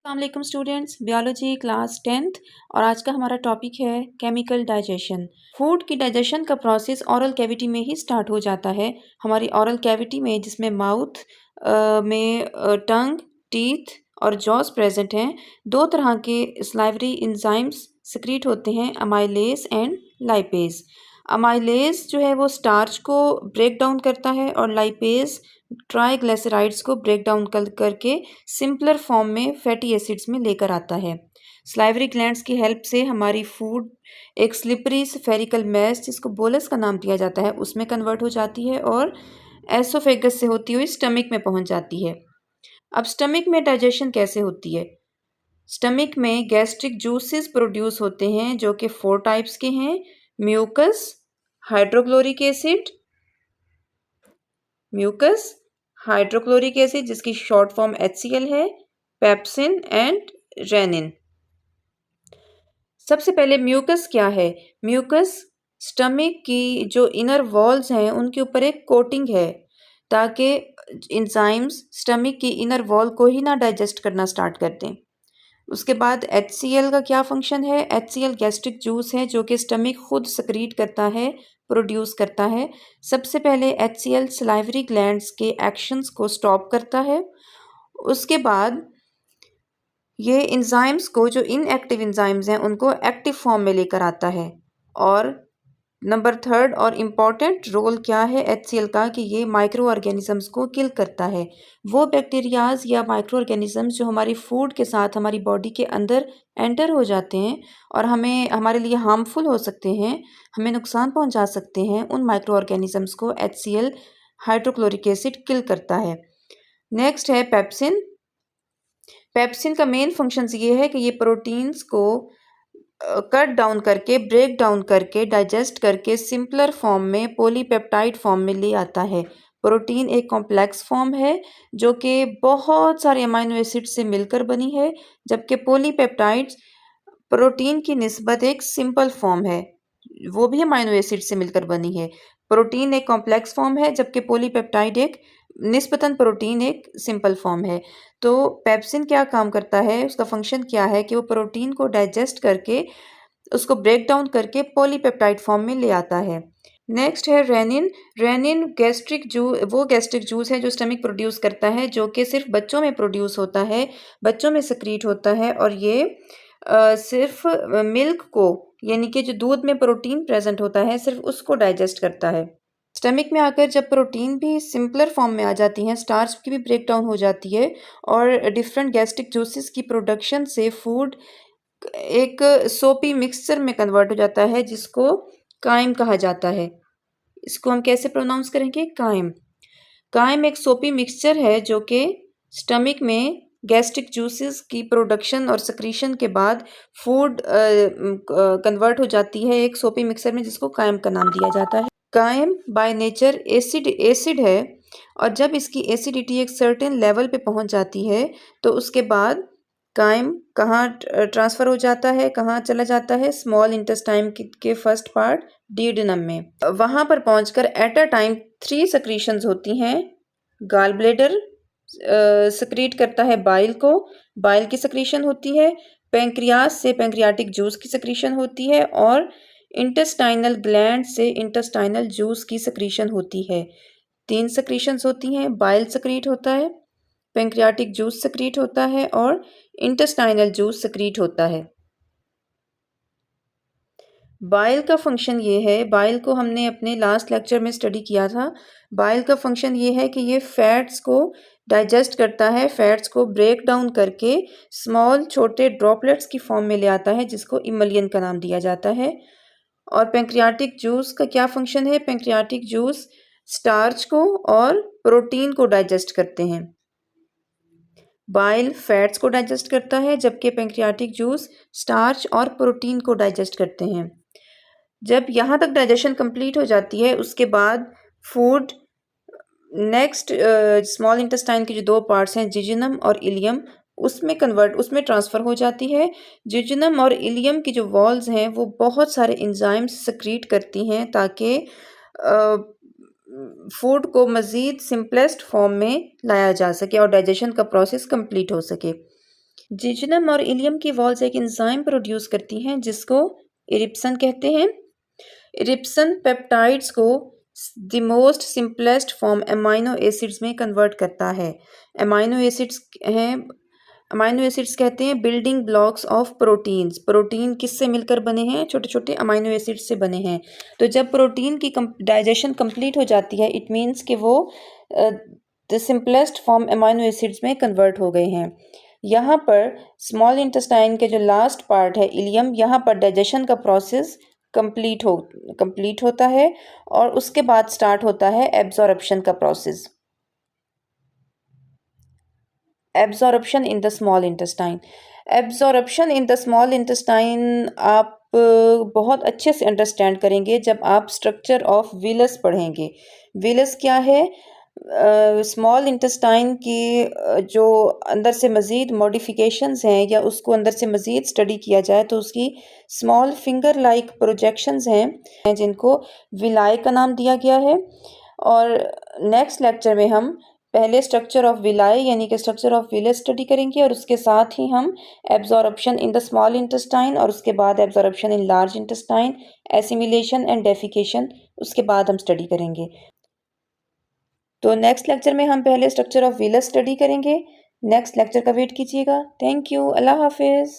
अस्सलाम students, biology class 10th और आज का हमारा टॉपिक है केमिकल डाइजेशन। फूड की डाइजेशन का प्रोसेस ऑरल कैविटी में ही स्टार्ट हो जाता है। हमारी ऑरल कैविटी में जिसमें माउथ में टंग, टीथ और जॉस प्रेजेंट हैं। दो तरह के स्लाइवरी एंजाइम्स सिक्रीट होते हैं, अमाइलेज एंड लाइपेज। अमाइलेज जो है वो स्टार्च को ब्रेक डाउन करता है और लाइपेज ट्राइग्लिसराइड्स को ब्रेक डाउन करके सिंपलर फॉर्म में फैटी एसिड्स में लेकर आता है। स्लाइवरी ग्लैंड्स की हेल्प से हमारी फूड एक स्लिपरी स्फेरिकल मैस, जिसको बोलस का नाम दिया जाता है, उसमें कन्वर्ट हो जाती है और एसोफेगस से होती हुई स्टमक में पहुंच जाती है। अब स्टमक में डाइजेशन कैसे होती है? स्टमक में गैस्ट्रिक जूसेस प्रोड्यूस होते हैं जो कि 4 टाइप्स के हैं: mucus, hydrochloric acid, mucus, hydrochloric acid जिसकी शॉर्ट फॉर्म HCl है, पेप्सिन एंड रेनिन। सबसे पहले म्यूकस क्या है? म्यूकस स्टमक की जो इनर वॉल्स हैं उनके ऊपर एक कोटिंग है ताकि एंजाइम्स स्टमक की इनर वॉल को ही ना डाइजेस्ट करना स्टार्ट कर दें। उसके बाद HCl का क्या फंक्शन है? HCl गैस्ट्रिक जूस है जो कि स्टमक खुद सक्रीट करता है, प्रोड्यूस करता है। सबसे पहले HCl सलाइवरी ग्लैंड्स के एक्शंस को स्टॉप करता है। उसके बाद ये एंजाइम्स को, जो इनएक्टिव एंजाइम्स हैं, उनको एक्टिव फॉर्म में लेकर आता है। और नंबर 3 और इम्पॉर्टेंट रोल क्या है HCl का कि ये माइक्रो ऑर्गेनिजम्स को किल करता है। वो बैक्टीरियाज या माइक्रो ऑर्गेनिजम्स जो हमारी फूड के साथ हमारी बॉडी के अंदर एंटर हो जाते हैं और हमारे लिए हार्मफुल हो सकते हैं, हमें नुकसान पहुंचा सकते हैं, उन माइक्रो ऑर्गेनिजम्स को HCl हाइड्रोक्लोरिक एसिड किल करता है। नेक्स्ट है पेप्सिन। पेप्सिन का मेन फंक्शन ये है कि ये प्रोटीन्स को कट डाउन करके, ब्रेक डाउन करके, डाइजेस्ट करके सिंपलर फॉर्म में, पॉलीपेप्टाइड फॉर्म में ले आता है। प्रोटीन एक कॉम्प्लेक्स फॉर्म है जो कि बहुत सारे अमाइनो एसिड से मिलकर बनी है, जबकि पॉलीपेप्टाइड्स प्रोटीन की निस्बत एक सिंपल फॉर्म है, वो भी अमाइनो एसिड से मिलकर बनी है। प्रोटीन एक कॉम्प्लेक्स फॉर्म है जबकि पॉलीपेप्टाइड एक निस्बतन प्रोटीन एक सिंपल फॉर्म है। तो पेप्सिन क्या काम करता है, उसका फंक्शन क्या है कि वो प्रोटीन को डाइजेस्ट करके, उसको ब्रेक डाउन करके पॉलीपेप्टाइड फॉर्म में ले आता है। नेक्स्ट है रेनिन। रेनिन वो गैस्ट्रिक जूस है जो स्टमक प्रोड्यूस करता है, जो कि सिर्फ बच्चों में प्रोड्यूस होता है, बच्चों में सक्रीट होता है और ये सिर्फ मिल्क को, यानी कि जो दूध में प्रोटीन प्रेजेंट होता है, सिर्फ उसको डाइजेस्ट करता है। स्टमक में आकर जब प्रोटीन भी सिंपलर फॉर्म में आ जाती हैं, स्टार्च की भी ब्रेक डाउन हो जाती है और डिफरेंट गैस्ट्रिक जूसेस की प्रोडक्शन से फूड एक सोपी मिक्सचर में कन्वर्ट हो जाता है जिसको काइम कहा जाता है। इसको हम कैसे प्रोनाउंस करेंगे? काइम। काइम एक सोपी मिक्सचर है जो कि स्टमक में गैस्ट्रिक जूसेस की प्रोडक्शन और सक्रीशन के बाद फूड कन्वर्ट हो जाती है एक सोपी मिक्सचर में, जिसको काइम का नाम दिया जाता है। काइम बाय नेचर एसिड है और जब इसकी एसिडिटी एक सर्टेन लेवल पे पहुंच जाती है तो उसके बाद काइम कहाँ ट्रांसफ़र हो जाता है, कहाँ चला जाता है? स्मॉल इंटेस्टाइन के फर्स्ट पार्ट डियोडेनम में। वहाँ पर पहुंचकर एट अ टाइम 3 सक्रीशंस होती हैं। गाल ब्लेडर सक्रीट करता है बाइल को, बाइल की सक्रीशन होती है। पेंक्रियास से पेंक्रियाटिक जूस की सक्रीशन होती है और इंटेस्टाइनल ग्लैंड से इंटेस्टाइनल जूस की सक्रीशन होती है। 3 सक्रीशंस होती हैं, बाइल सक्रीट होता है, पेंक्रियाटिक जूस सक्रीट होता है और इंटेस्टाइनल जूस सक्रीट होता है। बाइल का फंक्शन ये है, बाइल को हमने अपने लास्ट लेक्चर में स्टडी किया था। बाइल का फंक्शन ये है कि ये फैट्स को डाइजेस्ट करता है, फैट्स को ब्रेक डाउन करके स्मॉल छोटे ड्रॉपलेट्स की फॉर्म में ले आता है, जिसको इमलियन का नाम दिया जाता है। और पेंक्रियाटिक जूस का क्या फंक्शन है? पेंक्रियाटिक जूस स्टार्च को और प्रोटीन को डाइजेस्ट करते हैं। बाइल फैट्स को डाइजेस्ट करता है जबकि पेंक्रियाटिक जूस स्टार्च और प्रोटीन को डाइजेस्ट करते हैं। जब यहाँ तक डाइजेशन कंप्लीट हो जाती है उसके बाद फूड नेक्स्ट स्मॉल इंटेस्टाइन के जो 2 पार्ट्स हैं, जिजुनम और इलियम, उसमें ट्रांसफ़र हो जाती है। जिजुनम और इलियम की जो वॉल्स हैं वो बहुत सारे एंजाइम्स सक्रीट करती हैं ताकि फूड को मज़ीद सिंपलेस्ट फॉर्म में लाया जा सके और डाइजेशन का प्रोसेस कंप्लीट हो सके। जिजनम और इलियम की वॉल्स एक एंजाइम प्रोड्यूस करती हैं जिसको इरिप्सन कहते हैं। इरिप्सन पेप्टाइड्स को the most simplest form amino acids में कन्वर्ट करता है। अमाइनो एसिड्स हैं, अमाइनो एसिड्स कहते हैं building blocks of proteins. Protein किससे मिलकर बने हैं? छोटे छोटे अमाइनो एसिड्स से बने हैं। तो जब प्रोटीन की डाइजेशन कंप्लीट हो जाती है, इट मीन्स कि वो the simplest form amino acids में कन्वर्ट हो गए हैं। यहाँ पर स्मॉल इंटेस्टाइन के जो लास्ट पार्ट है इलियम, यहाँ पर डाइजेशन का प्रोसेस कंप्लीट होता है और उसके बाद स्टार्ट होता है एब्जॉर्प्शन का process. Absorption in the small intestine. Absorption in the small intestine आप बहुत अच्छे से अंडरस्टैंड करेंगे जब आप स्ट्रक्चर ऑफ विलस पढ़ेंगे। विलस क्या है? स्मॉल इंटेस्टाइन की जो अंदर से मज़ीद मॉडिफिकेशंस हैं या उसको अंदर से मज़ीद स्टडी किया जाए तो उसकी स्मॉल फिंगर लाइक प्रोजेक्शंस हैं जिनको विलाई का नाम दिया गया है। और नेक्स्ट लेक्चर में हम पहले स्ट्रक्चर ऑफ विलाई यानी कि स्ट्रक्चर ऑफ विलस स्टडी करेंगे और उसके साथ ही हम absorption in the small intestine और उसके बाद absorption in large intestine, assimilation and defecation उसके बाद हम स्टडी करेंगे। तो नेक्स्ट लेक्चर में हम पहले स्ट्रक्चर ऑफ विलस स्टडी करेंगे। नेक्स्ट लेक्चर का वेट कीजिएगा। Thank you. अल्लाह हाफिज़।